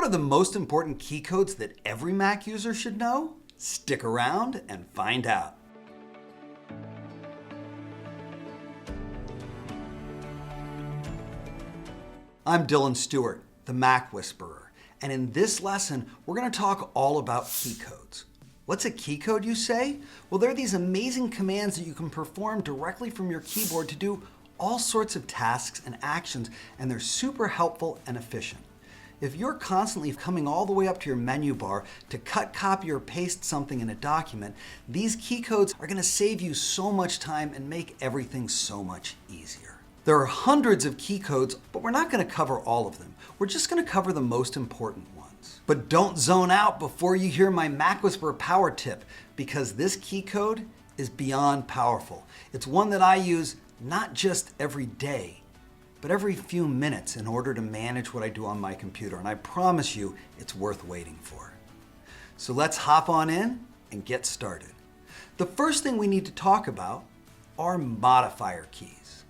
What are the most important key codes that every Mac user should know? Stick around and find out. I'm Stewart, the Mac Whisperer, and in this lesson, we're going to talk all about key codes. What's a key code, you say? Well, they're these amazing commands that you can perform directly from your keyboard to do all sorts of tasks and actions, and they're super helpful and efficient. If you're constantly coming all the way up to your menu bar to cut, copy, or paste something in a document, these key codes are going to save you so much time and make everything so much easier. There are hundreds of key codes, but we're not going to cover all of them. We're just going to cover the most important ones. But don't zone out before you hear my MacWhisperer Power Tip, because this key code is beyond powerful. It's one that I use not just every day, but every few minutes in order to manage what I do on my computer. And I promise you, it's worth waiting for. So let's hop on in and get started. The first thing we need to talk about are modifier keys.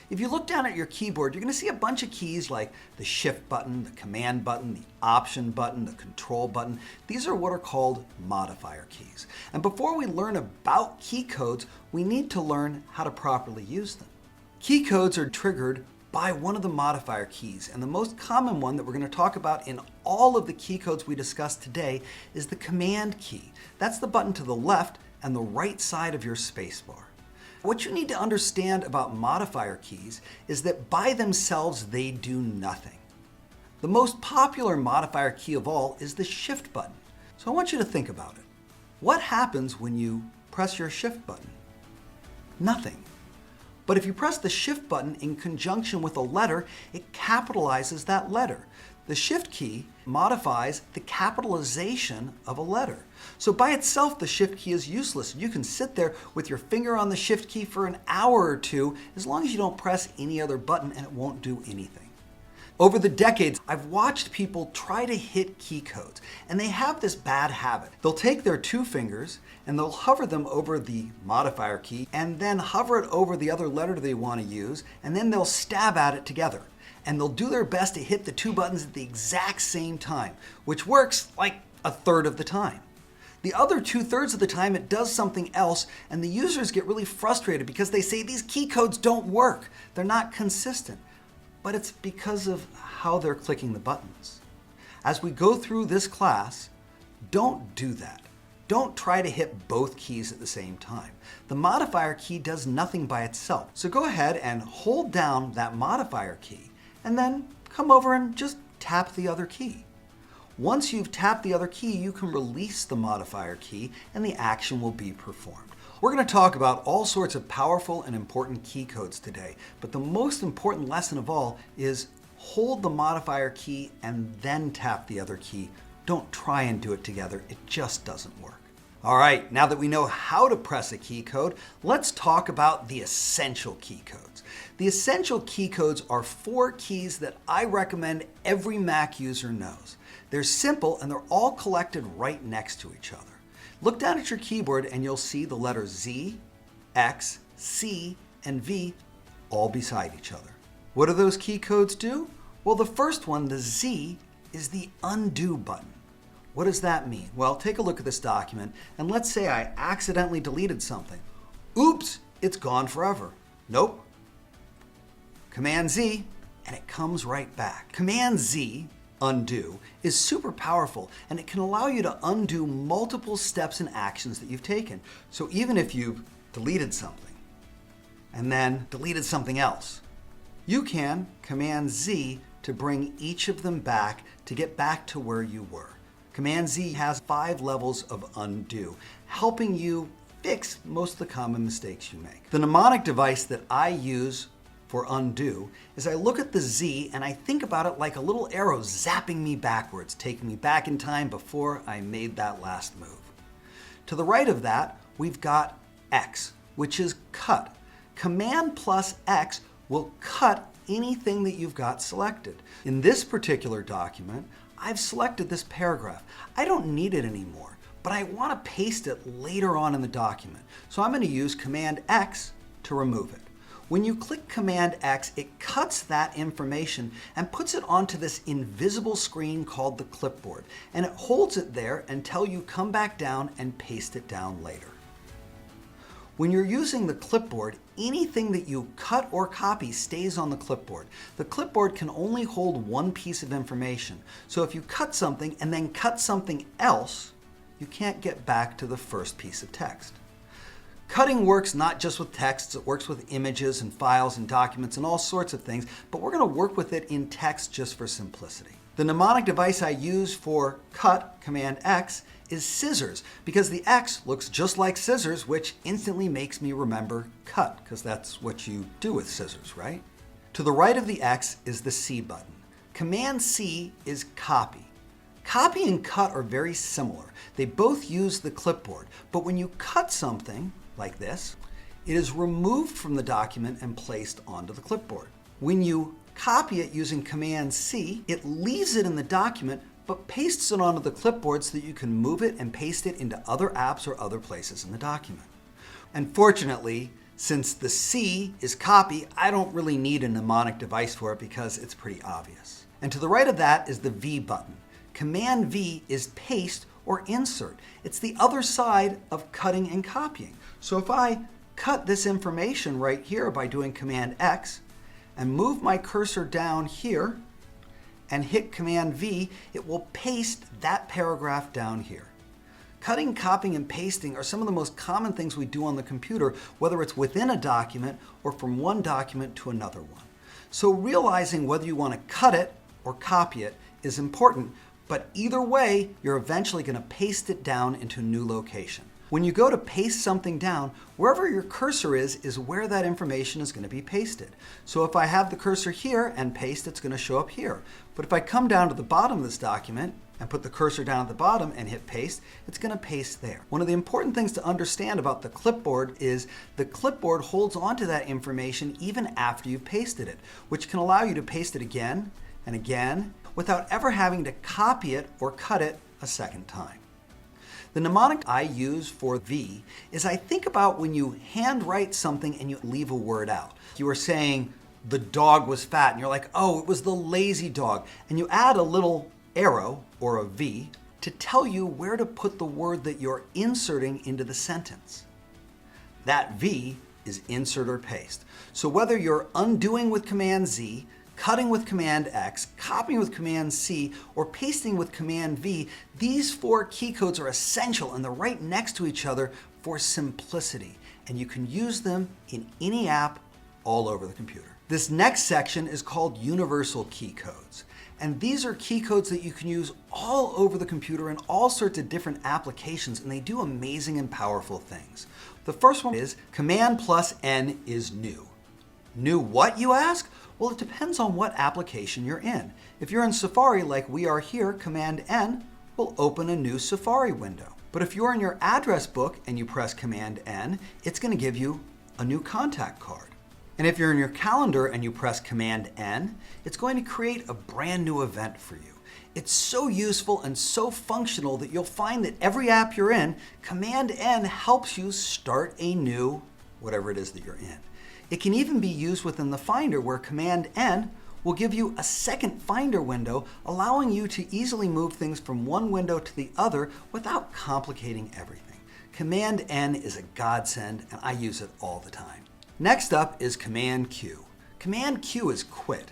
If you look down at your keyboard, you're going to see a bunch of keys like the Shift button, the Command button, the Option button, the Control button. These are what are called modifier keys. And before we learn about key codes, we need to learn how to properly use them. Key codes are triggered by one of the modifier keys, and the most common one that we're going to talk about in all of the key codes we discussed today is the Command key. That's the button to the left and the right side of your spacebar. What you need to understand about modifier keys is that by themselves they do nothing. The most popular modifier key of all is the Shift button. So I want you to think about it. What happens when you press your Shift button? Nothing. But if you press the Shift button in conjunction with a letter, it capitalizes that letter. The Shift key modifies the capitalization of a letter. So by itself, the Shift key is useless. You can sit there with your finger on the Shift key for an hour or two, as long as you don't press any other button, and it won't do anything. Over the decades, I've watched people try to hit key codes, and they have this bad habit. They'll take their two fingers and they'll hover them over the modifier key and then hover it over the other letter they want to use, and then they'll stab at it together. And they'll do their best to hit the two buttons at the exact same time, which works like a third of the time. The other 2/3 of the time it does something else, and the users get really frustrated because they say these key codes don't work. They're not consistent. But it's because of how they're clicking the buttons. As we go through this class, don't do that. Don't try to hit both keys at the same time. The modifier key does nothing by itself. So go ahead and hold down that modifier key, and then come over and just tap the other key. Once you've tapped the other key, you can release the modifier key and the action will be performed. We're going to talk about all sorts of powerful and important key codes today, but the most important lesson of all is hold the modifier key and then tap the other key. Don't try and do it together. It just doesn't work. All right, now that we know how to press a key code, let's talk about the essential key codes. The essential key codes are 4 keys that I recommend every Mac user knows. They're simple and they're all collected right next to each other. Look down at your keyboard and you'll see the letters Z, X, C, and V all beside each other. What do those key codes do? Well, the first one, the Z, is the undo button. What does that mean? Well, take a look at this document, and let's say I accidentally deleted something. Oops, it's gone forever. Nope. Command Z, and it comes right back. Command Z, undo, is super powerful, and it can allow you to undo multiple steps and actions that you've taken. So even if you've deleted something, and then deleted something else, you can Command Z to bring each of them back to get back to where you were. Command Z has 5 levels of undo, helping you fix most of the common mistakes you make. The mnemonic device that I use for undo is I look at the Z and I think about it like a little arrow zapping me backwards, taking me back in time before I made that last move. To the right of that, we've got X, which is cut. Command plus X will cut anything that you've got selected. In this particular document, I've selected this paragraph. I don't need it anymore, but I want to paste it later on in the document. So I'm going to use Command X to remove it. When you click Command X, it cuts that information and puts it onto this invisible screen called the clipboard, and it holds it there until you come back down and paste it down later. When you're using the clipboard, anything that you cut or copy stays on the clipboard. The clipboard can only hold one piece of information, so if you cut something and then cut something else, you can't get back to the first piece of text. Cutting works not just with texts, it works with images and files and documents and all sorts of things, but we're going to work with it in text just for simplicity. The mnemonic device I use for cut, Command X, is scissors, because the X looks just like scissors, which instantly makes me remember cut, because that's what you do with scissors, right? To the right of the X is the C button. Command C is copy. Copy and cut are very similar. They both use the clipboard, but when you cut something, like this, it is removed from the document and placed onto the clipboard. When you copy it using Command C, it leaves it in the document but pastes it onto the clipboard so that you can move it and paste it into other apps or other places in the document. And fortunately, since the C is copy, I don't really need a mnemonic device for it because it's pretty obvious. And to the right of that is the V button. Command V is paste or insert. It's the other side of cutting and copying. So if I cut this information right here by doing Command X and move my cursor down here and hit Command V, it will paste that paragraph down here. Cutting, copying, and pasting are some of the most common things we do on the computer, whether it's within a document or from one document to another one. So realizing whether you want to cut it or copy it is important, but either way, you're eventually going to paste it down into a new location. When you go to paste something down, wherever your cursor is where that information is going to be pasted. So if I have the cursor here and paste, it's going to show up here. But if I come down to the bottom of this document and put the cursor down at the bottom and hit paste, it's going to paste there. One of the important things to understand about the clipboard is the clipboard holds onto that information even after you've pasted it, which can allow you to paste it again and again without ever having to copy it or cut it a second time. The mnemonic I use for V is I think about when you handwrite something and you leave a word out. You were saying the dog was fat and you're like, oh, it was the lazy dog. And you add a little arrow or a V to tell you where to put the word that you're inserting into the sentence. That V is insert or paste. So whether you're undoing with Command Z, cutting with Command X, copying with Command C, or pasting with Command V, these four key codes are essential and they're right next to each other for simplicity. And you can use them in any app all over the computer. This next section is called Universal Key Codes. And these are key codes that you can use all over the computer in all sorts of different applications, and they do amazing and powerful things. The first one is Command plus N is new. New what, you ask? Well, it depends on what application you're in. If you're in Safari like we are here, Command N will open a new Safari window. But if you're in your address book and you press Command N, it's going to give you a new contact card. And if you're in your calendar and you press Command N, it's going to create a brand new event for you. It's so useful and so functional that you'll find that every app you're in, Command N helps you start a new whatever it is that you're in. It can even be used within the Finder where Command N will give you a second Finder window, allowing you to easily move things from one window to the other without complicating everything. Command N is a godsend and I use it all the time. Next up is Command Q. Command Q is quit.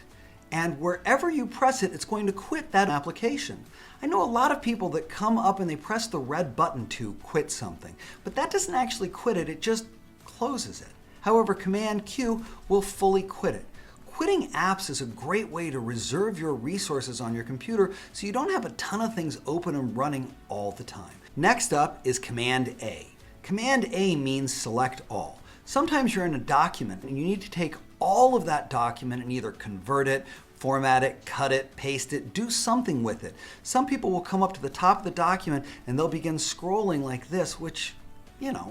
And wherever you press it, it's going to quit that application. I know a lot of people that come up and they press the red button to quit something, but that doesn't actually quit it, it just closes it. However, Command Q will fully quit it. Quitting apps is a great way to reserve your resources on your computer so you don't have a ton of things open and running all the time. Next up is Command A. Command A means select all. Sometimes you're in a document and you need to take all of that document and either convert it, format it, cut it, paste it, do something with it. Some people will come up to the top of the document and they'll begin scrolling like this, which,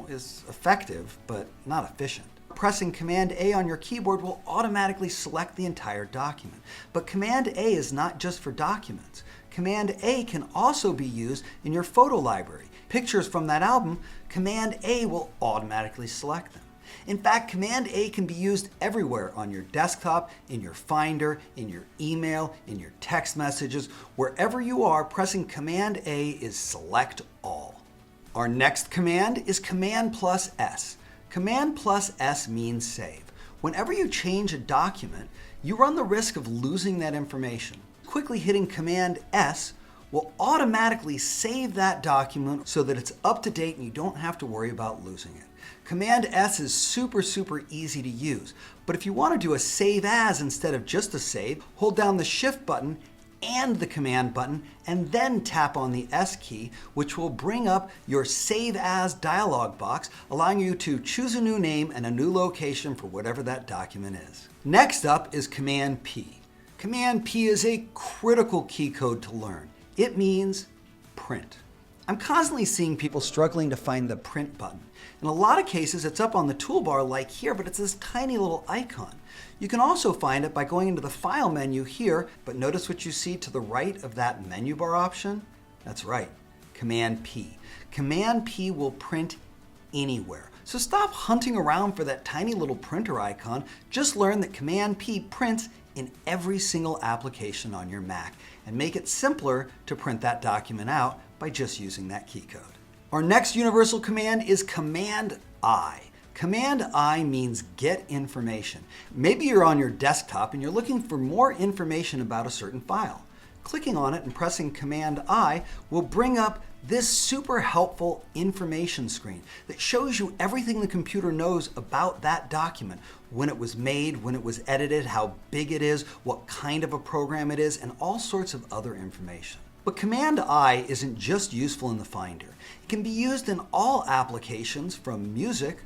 is effective, but not efficient. Pressing Command A on your keyboard will automatically select the entire document. But Command A is not just for documents. Command A can also be used in your photo library. Pictures from that album, Command A will automatically select them. In fact, Command A can be used everywhere on your desktop, in your Finder, in your email, in your text messages. Wherever you are, pressing Command A is Select All. Our next command is Command plus S. Command plus S means save. Whenever you change a document, you run the risk of losing that information. Quickly hitting Command S will automatically save that document so that it's up to date and you don't have to worry about losing it. Command S is super easy to use, but if you want to do a save as instead of just a save, hold down the Shift button and the Command button and then tap on the S key, which will bring up your Save As dialog box, allowing you to choose a new name and a new location for whatever that document is. Next up is Command P. Command P is a critical key code to learn. It means print. I'm constantly seeing people struggling to find the print button. In a lot of cases, it's up on the toolbar like here, but it's this tiny little icon. You can also find it by going into the File menu here, but notice what you see to the right of that menu bar option? That's right, Command P. Command P will print anywhere. So stop hunting around for that tiny little printer icon. Just learn that Command P prints in every single application on your Mac and make it simpler to print that document out by just using that key code. Our next universal command is Command I. Command I means get information. Maybe you're on your desktop and you're looking for more information about a certain file. Clicking on it and pressing Command I will bring up this super helpful information screen that shows you everything the computer knows about that document, when it was made, when it was edited, how big it is, what kind of a program it is, and all sorts of other information. But Command I isn't just useful in the Finder. It can be used in all applications from music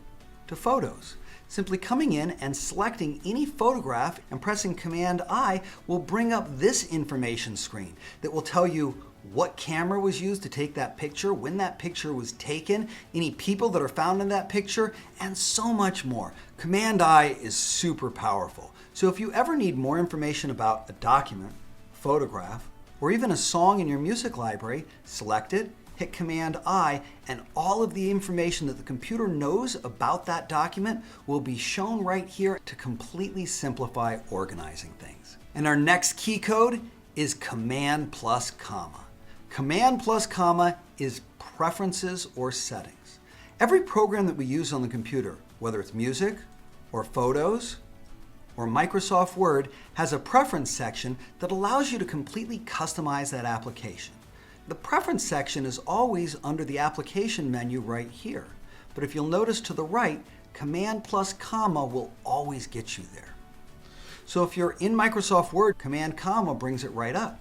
to photos. Simply coming in and selecting any photograph and pressing Command I will bring up this information screen that will tell you what camera was used to take that picture, when that picture was taken, any people that are found in that picture, and so much more. Command I is super powerful. So if you ever need more information about a document, photograph, or even a song in your music library, select it, hit Command I, and all of the information that the computer knows about that document will be shown right here to completely simplify organizing things. And our next key code is Command plus comma. Command plus comma is preferences or settings. Every program that we use on the computer, whether it's music or photos or Microsoft Word, has a preference section that allows you to completely customize that application. The preference section is always under the application menu right here. But if you'll notice to the right, Command plus comma will always get you there. So if you're in Microsoft Word, Command comma brings it right up.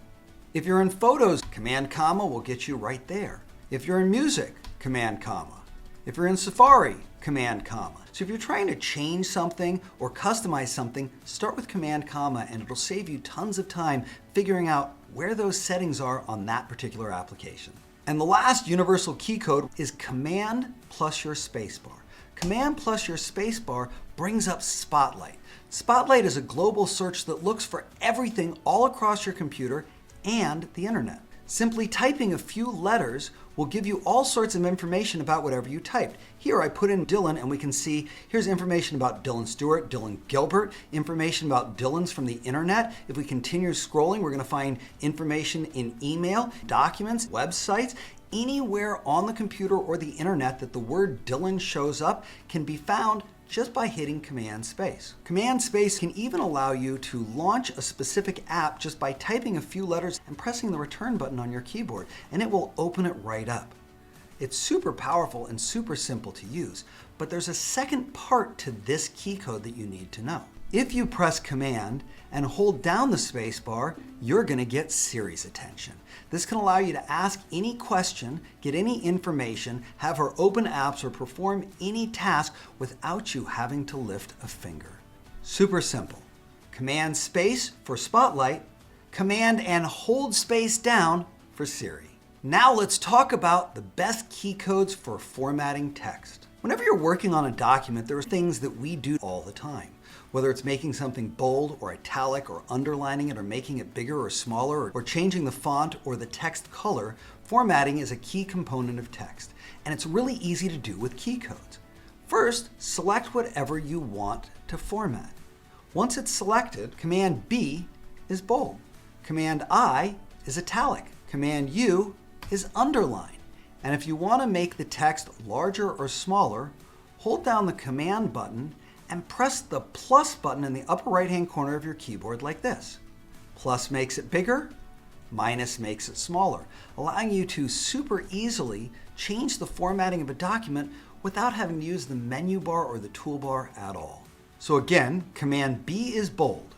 If you're in Photos, Command comma will get you right there. If you're in Music, Command comma. If you're in Safari, Command comma. So if you're trying to change something or customize something, start with Command comma and it'll save you tons of time figuring out where those settings are on that particular application. And the last universal key code is Command plus your spacebar. Command plus your spacebar brings up Spotlight. Spotlight is a global search that looks for everything all across your computer and the internet. Simply typing a few letters will give you all sorts of information about whatever you typed. Here I put in Dylan and we can see here's information about Dylan Stewart, Dylan Gilbert, information about Dylans from the internet. If we continue scrolling, we're going to find information in email, documents, websites. Anywhere on the computer or the internet that the word Dylan shows up can be found just by hitting Command Space. Command Space can even allow you to launch a specific app just by typing a few letters and pressing the return button on your keyboard, and it will open it right up. It's super powerful and super simple to use, but there's a second part to this key code that you need to know. If you press Command and hold down the space bar, you're going to get Siri's attention. This can allow you to ask any question, get any information, have her open apps, or perform any task without you having to lift a finger. Super simple. Command Space for Spotlight, Command and hold space down for Siri. Now let's talk about the best key codes for formatting text. Whenever you're working on a document, there are things that we do all the time. Whether it's making something bold or italic or underlining it or making it bigger or smaller or changing the font or the text color, formatting is a key component of text. And it's really easy to do with key codes. First, select whatever you want to format. Once it's selected, Command B is bold. Command I is italic. Command U is underline. And if you want to make the text larger or smaller, hold down the Command button and press the plus button in the upper right-hand corner of your keyboard like this. Plus makes it bigger, minus makes it smaller, allowing you to super easily change the formatting of a document without having to use the menu bar or the toolbar at all. So again, Command B is bold,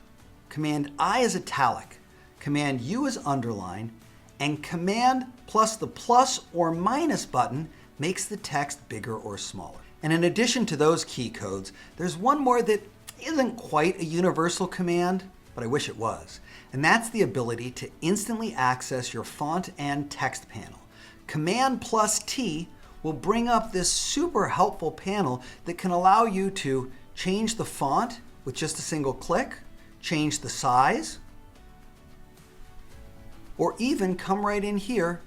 Command I is italic, Command U is underline, and Command plus the plus or minus button makes the text bigger or smaller. And in addition to those key codes, there's one more that isn't quite a universal command, but I wish it was. And that's the ability to instantly access your font and text panel. Command plus T will bring up this super helpful panel that can allow you to change the font with just a single click, change the size, or even come right in here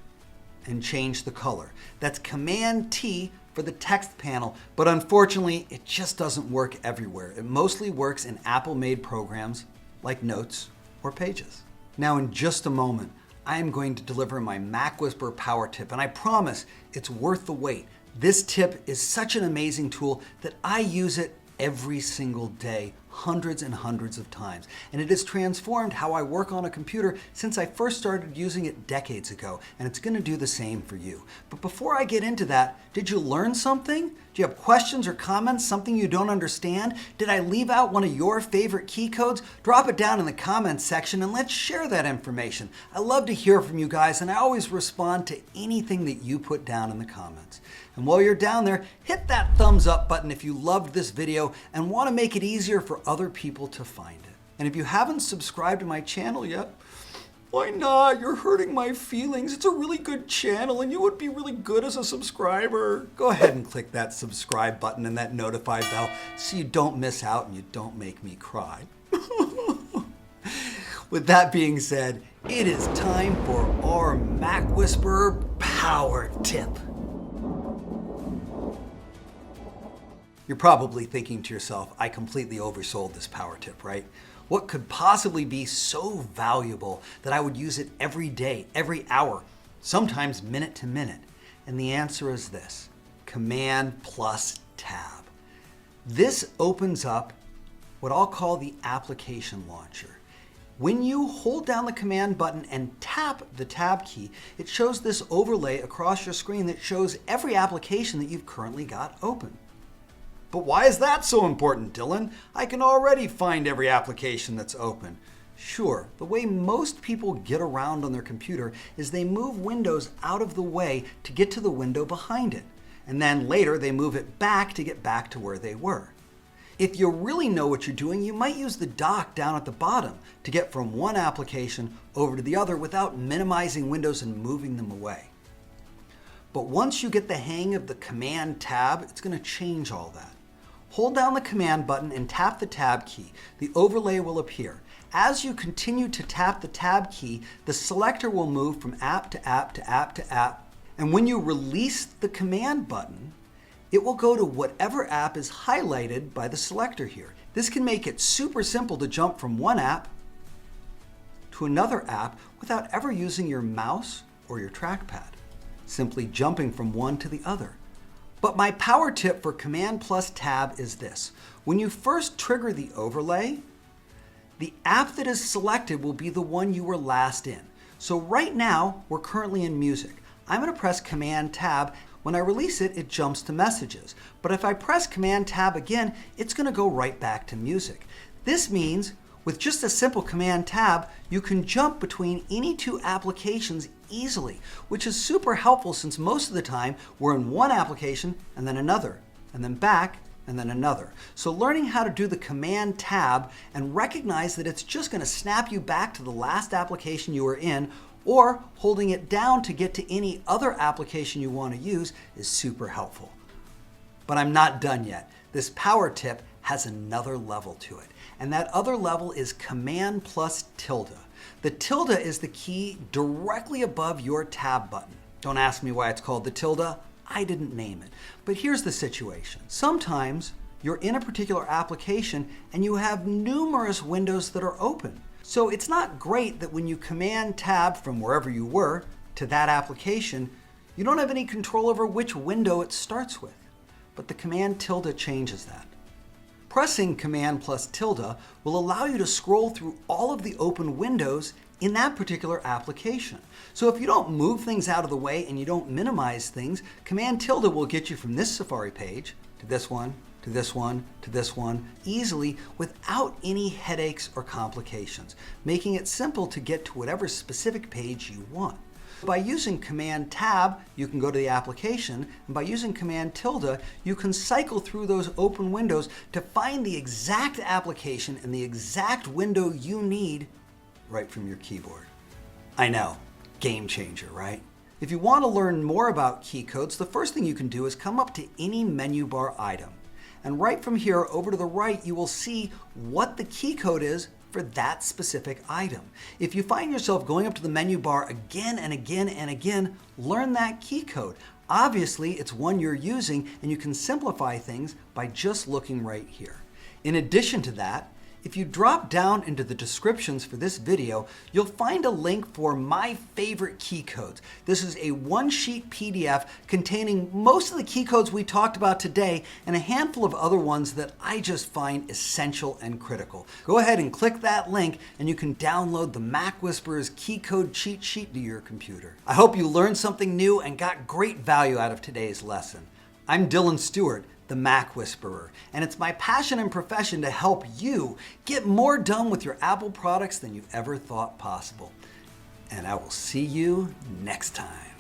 and change the color. That's Command T for the text panel, but unfortunately, it just doesn't work everywhere. It mostly works in Apple-made programs like Notes or Pages. Now, in just a moment, I am going to deliver my MacWhisperer Power Tip, and I promise it's worth the wait. This tip is such an amazing tool that I use it every single day, hundreds and hundreds of times. And it has transformed how I work on a computer since I first started using it decades ago, and it's going to do the same for you. But before I get into that, did you learn something? Do you have questions or comments, something you don't understand? Did I leave out one of your favorite key codes? Drop it down in the comments section and let's share that information. I love to hear from you guys, and I always respond to anything that you put down in the comments. And while you're down there, hit that thumbs up button if you loved this video and want to make it easier for other people to find it. And if you haven't subscribed to my channel yet, why not? You're hurting my feelings. It's a really good channel and you would be really good as a subscriber. Go ahead and click that subscribe button and that notify bell so you don't miss out and you don't make me cry. With that being said, it is time for our MacWhisperer Power Tip. You're probably thinking to yourself, I completely oversold this power tip, right? What could possibly be so valuable that I would use it every day, every hour, sometimes minute to minute? And the answer is this: Command plus Tab. This opens up what I'll call the application launcher. When you hold down the Command button and tap the Tab key, it shows this overlay across your screen that shows every application that you've currently got open. But why is that so important, Dylan? I can already find every application that's open. Sure, the way most people get around on their computer is they move Windows out of the way to get to the window behind it. And then later they move it back to get back to where they were. If you really know what you're doing, you might use the dock down at the bottom to get from one application over to the other without minimizing windows and moving them away. But once you get the hang of the Command Tab, it's going to change all that. Hold down the Command button and tap the Tab key. The overlay will appear. As you continue to tap the Tab key, the selector will move from app to app to app to app. And when you release the Command button, it will go to whatever app is highlighted by the selector here. This can make it super simple to jump from one app to another app without ever using your mouse or your trackpad, simply jumping from one to the other. But my power tip for Command plus Tab is this: when you first trigger the overlay, the app that is selected will be the one you were last in. So right now, we're currently in music. I'm going to press Command Tab. When I release it, it jumps to messages. But if I press Command Tab again, it's going to go right back to music. This means with just a simple Command Tab, you can jump between any two applications easily, which is super helpful since most of the time we're in one application and then another, and then back, and then another. So learning how to do the Command Tab and recognize that it's just going to snap you back to the last application you were in, or holding it down to get to any other application you want to use is super helpful. But I'm not done yet. This power tip has another level to it, and that other level is Command plus Tilde. The tilde is the key directly above your Tab button. Don't ask me why it's called the tilde. I didn't name it. But here's the situation. Sometimes you're in a particular application and you have numerous windows that are open. So it's not great that when you Command Tab from wherever you were to that application, you don't have any control over which window it starts with. But the Command Tilde changes that. Pressing Command plus Tilde will allow you to scroll through all of the open windows in that particular application. So if you don't move things out of the way and you don't minimize things, Command Tilde will get you from this Safari page to this one, to this one, to this one, easily without any headaches or complications, making it simple to get to whatever specific page you want. By using Command Tab, you can go to the application, and by using Command Tilde, you can cycle through those open windows to find the exact application and the exact window you need right from your keyboard. I know, game changer, right? If you want to learn more about Keycodes, the first thing you can do is come up to any menu bar item. And right from here over to the right, you will see what the keycode is for that specific item. If you find yourself going up to the menu bar again and again and again, learn that keycode. Obviously, it's one you're using, and you can simplify things by just looking right here. In addition to that, if you drop down into the descriptions for this video, you'll find a link for my favorite keycodes. This is a one-sheet PDF containing most of the keycodes we talked about today and a handful of other ones that I just find essential and critical. Go ahead and click that link and you can download the MacWhisperer's keycode cheat sheet to your computer. I hope you learned something new and got great value out of today's lesson. I'm Stewart, the MacWhisperer, and it's my passion and profession to help you get more done with your Apple products than you ever thought possible. And I will see you next time.